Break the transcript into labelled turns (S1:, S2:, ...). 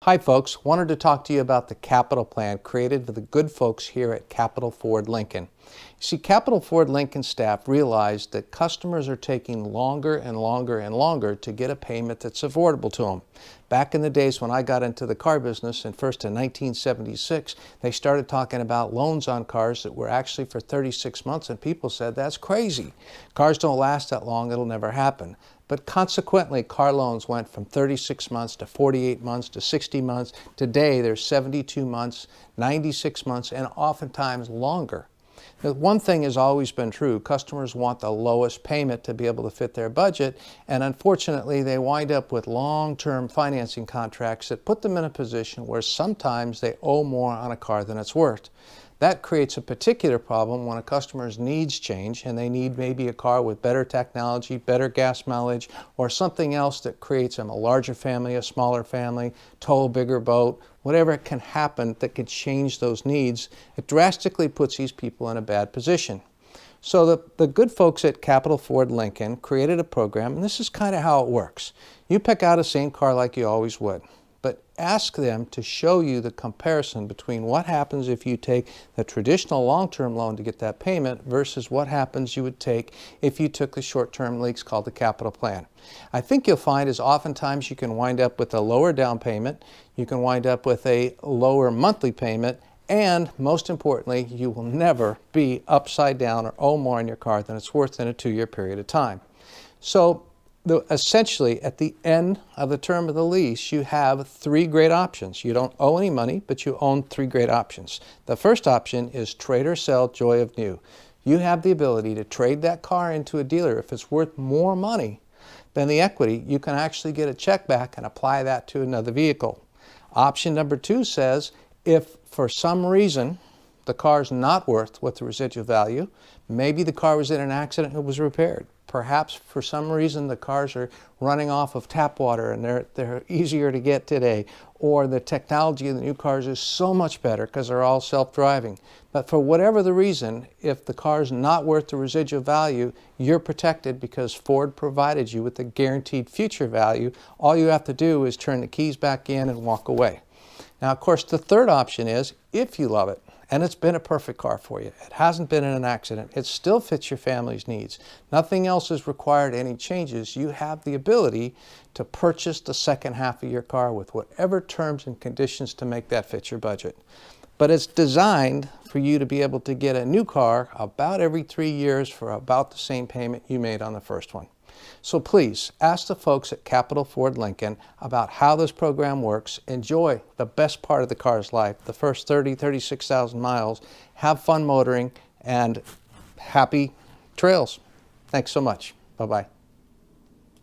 S1: Hi folks, wanted to talk to you about the capital plan created for the good folks here at Capital Ford Lincoln. You see, Capital Ford Lincoln staff realized that customers are taking longer and longer and longer to get a payment that's affordable to them. Back in the days when I got into the car business, and first in 1976, they started talking about loans on cars that were actually for 36 months, and people said, that's crazy. Cars don't last that long, it'll never happen. But consequently, car loans went from 36 months to 48 months to 60 months. Today, they're 72 months, 96 months, and oftentimes longer. The one thing has always been true. Customers want the lowest payment to be able to fit their budget, and unfortunately, they wind up with long-term financing contracts that put them in a position where sometimes they owe more on a car than it's worth. That creates a particular problem when a customer's needs change and they need maybe a car with better technology, better gas mileage, or something else that creates them a larger family, a smaller family, tow a bigger boat, whatever can happen that could change those needs. It drastically puts these people in a bad position. So the good folks at Capital Ford Lincoln created a program, and this is kind of how it works. You pick out a same car like you always would, but ask them to show you the comparison between what happens if you take the traditional long-term loan to get that payment versus what happens you would take if you took the short-term lease called the capital plan. I think you'll find is oftentimes you can wind up with a lower down payment, you can wind up with a lower monthly payment, and most importantly, you will never be upside down or owe more on your car than it's worth in a 2-year period of time. So essentially, at the end of the term of the lease, you have 3 great options. You don't owe any money, but you own 3 great options. The first option is trade or sell, joy of new. You have the ability to trade that car into a dealer. If it's worth more money than the equity, you can actually get a check back and apply that to another vehicle. Option number 2 says, if for some reason the car's not worth what the residual value, maybe the car was in an accident and it was repaired. Perhaps for some reason the cars are running off of tap water and they're easier to get today, or the technology of the new cars is so much better because they're all self-driving. But for whatever the reason, if the car's not worth the residual value, you're protected because Ford provided you with a guaranteed future value. All you have to do is turn the keys back in and walk away. Now, of course, the third option is, if you love it, and it's been a perfect car for you, it hasn't been in an accident, it still fits your family's needs, nothing else is required, any changes, you have the ability to purchase the second half of your car with whatever terms and conditions to make that fit your budget. But it's designed for you to be able to get a new car about every 3 years for about the same payment you made on the first one. So please, ask the folks at Capital Ford Lincoln about how this program works. Enjoy the best part of the car's life, the first 36,000 miles. Have fun motoring and happy trails. Thanks so much. Bye-bye.